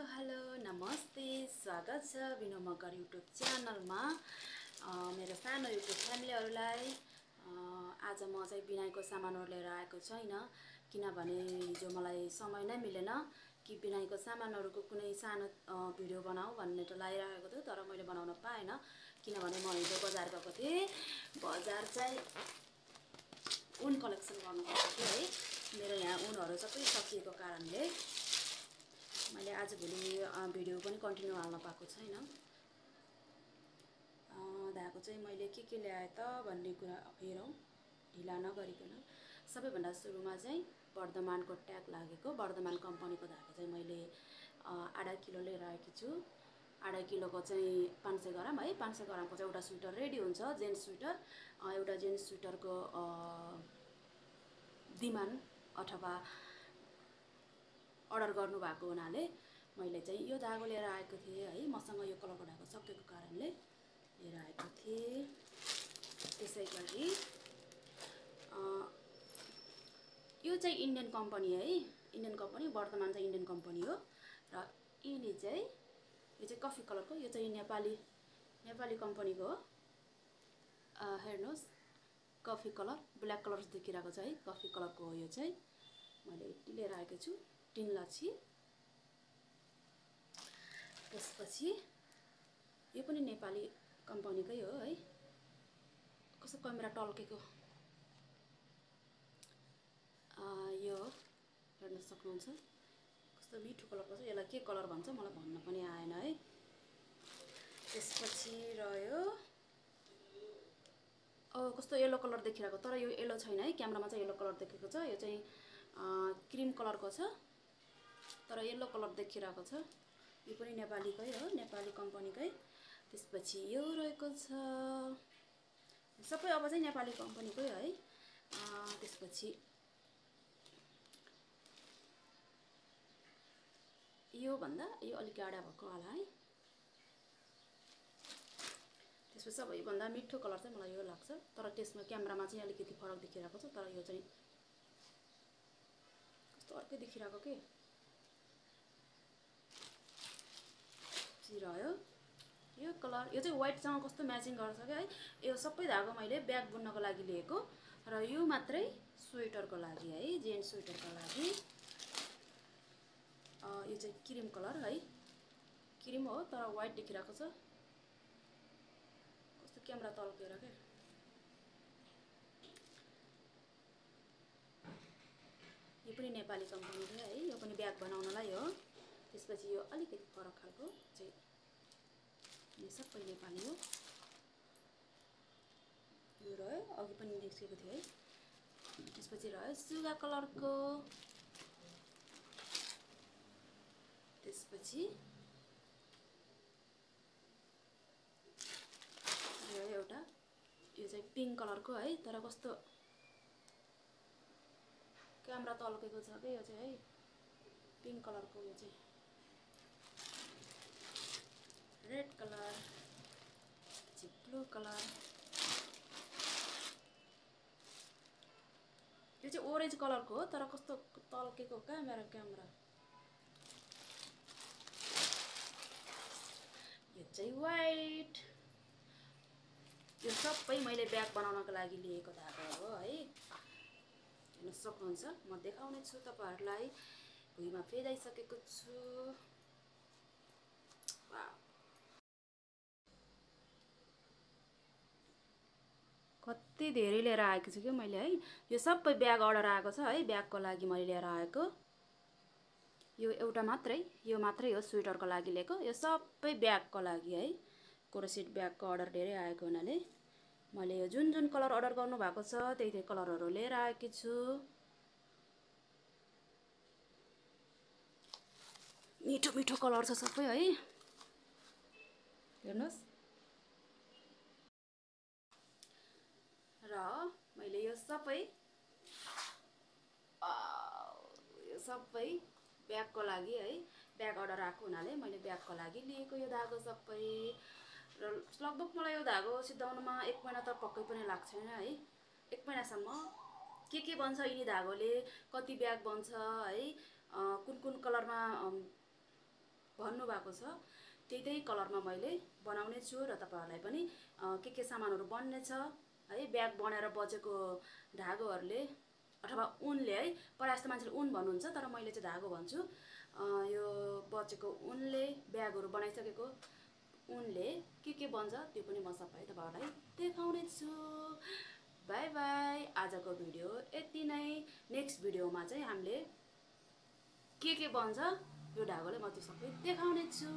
Hello नमस्ते स्वागत छ बिनु मगर युट्युब च्यानलमा मेरो सानो युट्युब फ्यामिलीहरुलाई आज म चाहिँ बिनाईको सामानहरु लिएर आएको छैन किनभने हिजो मलाई समय नै मिलेन कि बिनाईको सामानहरुको कुनै सानो भिडियो बनाऊ भन्ने त लागिरहेको थियो तर मैले बनाउन पाएन किनभने म हिजो बजार गएको थिएँ बजार चाहिँ उन कलेक्सन गर्न गएको थिएँ है मेरो यहाँ उनहरु सबै सकिएको कारणले मैले आज भोलि भिडियो पनि कन्टिन्यू हाल्न पाएको छैन धागो चाहिँ मैले के ल्याए त भन्ने कुरा हेरौं ढिला नगरिकन सबैभन्दा सुरुमा चाहिँ वर्धमानको ट्याग लागेको वर्धमान कम्पनीको धागो चाहिँ मैले 1.5 किलो लिएर आएकी छु 1.5 किलोको चाहिँ 500 ग्राम है 500 ग्रामको चाहिँ एउटा स्वेटर रेडी हुन्छ जेन्ट्स स्वेटर एउटा जेन्ट्स स्वेटरको डिमान्ड अथवा अर्डर गर्नु भएको हुनाले मैले चाहिँ यो धागो लिएर आएको थिएँ है मसँग यो कलरको धागो सकेको कारणले लिएर आएको थिएँ त्यसैगरी यो चाहिँ इन्डियन कम्पनी है इन्डियन कम्पनी वर्तमान चाहिँ इन्डियन कम्पनी हो र यिनी चाहिँ यो चाहिँ कफी कलरको यो चाहिँ नेपाली कम्पनीको हो हेर्नुस् कफी कलर ब्ल्याक कलर देखिरहेको छ है कफी कलरको हो यो चाहिँ मैले यति लिएर आएको छु 3 लाछि त्यसपछि यो पनि नेपाली कम्पनीकै हो है कस्तो क्यामेरा टल्केको यो हेर्न सक्नुहुन्छ कस्तो मिठो कलरको छ यसलाई के कलर भन्छ मलाई भन्न पनि आएन है त्यसपछि रह्यो कस्तो येलो कलर देखिरहेको तर यो येलो छैन है क्यामेरामा चाहिँ येलो कलर देखेको छ यो चाहिँ क्रीम कलरको छ तर येलो कलर देखिरहेको छ यो पनि नेपालीकै हो नेपाली कम्पनीकै त्यसपछि यो रहेको छ सबै अब चाहिँ नेपाली कम्पनीकै है त्यसपछि यो भन्दा यो अलि गाढा भएको होला है त्यसपछि सबैभन्दा मिठो कलर चाहिँ मलाई यो लाग्छ तर त्यसमा क्यामेरामा चाहिँ अलिकति फरक देखिरहेको छ तर यो चाहिँ कस्तो अर्कै देखिरहेको के रह्यो यो कलर यो चाहिँ व्हाइटसँग कस्तो म्याचिङ गर्छ के है यो सबै धागो मैले ब्याग बुन्नको लागि लिएको र यो मात्रै स्वेटरको लागि है जेन्ट्स स्वेटरको लागि यो चाहिँ क्रीम कलर है क्रीम हो तर व्हाइट देखिरहेको छ कस्तो क्यामेरा तल्केर के यो पनि नेपाली कम्पनीको है यो पनि ब्याग बनाउनलाई हो त्यसपछि यो अलिकति फरक खालको चाहिँ यो सबै नेपाली हो यो रह्यो अघि पनि देखेको थिएँ है त्यसपछि रह्यो सुगा कलरको त्यसपछि यो एउटा यो चाहिँ पिङ्क कलरको है तर कस्तो क्यामेरा तल्केको छ के यो चाहिँ है पिङ्क कलरको यो चाहिँ रेड कलर ब्लू कलर यो चाहिँ ओरेन्ज कलरको हो तर कस्तो तल्केको क्यामेरा यो चाहिँ व्हाइट यो सबै मैले ब्याग बनाउनको लागि लिएको धागो हो है हेर्न सक्नुहुन्छ म देखाउने छु तपाईहरुलाई भुइँमा फेदाइसकेको छु कति धेरै लिएर आएको छु के मैले है यो सबै ब्याग अर्डर आएको छ है ब्यागको लागि मैले लिएर आएको यो एउटा मात्रै हो स्वेटरको लागि लिएको यो सबै ब्यागको लागि है क्रोसेट ब्यागको अर्डर धेरै आएको हुनाले मैले यो जुन कलर अर्डर गर्नु भएको छ त्यही कलरहरु लिएर आएकी छु मिठो मिठो कलर छ सबै है हेर्नुस् र मैले यो सबै ब्यागको लागि है ब्याग अर्डर आएको हुनाले मैले ब्यागको लागि लिएको यो धागो सबै र लगभग मलाई यो धागो सिद्धाउनमा 1 महिना त पक्कै पनि लाग्छ है 1 महिनासम्म के बन्छ यिनी धागोले कति ब्याग बन्छ है कुन कलरमा भन्नुभएको छ त्यही कलरमा मैले बनाउने छु र तपाईहरुलाई पनि के सामानहरु बन्ने छ है। ब्याग बनाएर बचेको धागोहरुले अथवा उनले है, प्रायः जस्तो मान्छेले उन भन्नुहुन्छ तर मैले चाहिँ धागो भन्छु। यो बचेको उनले ब्यागहरु बनाइसकेको उनले के बन्छ त्यो पनि म सबै तपाईहरुलाई देखाउने छु। Bye bye. आजको भिडियो यति नै। नेक्स्ट भिडियोमा चाहिँ हामीले के बन्छ यो धागोले म त्यो सबै देखाउने छु।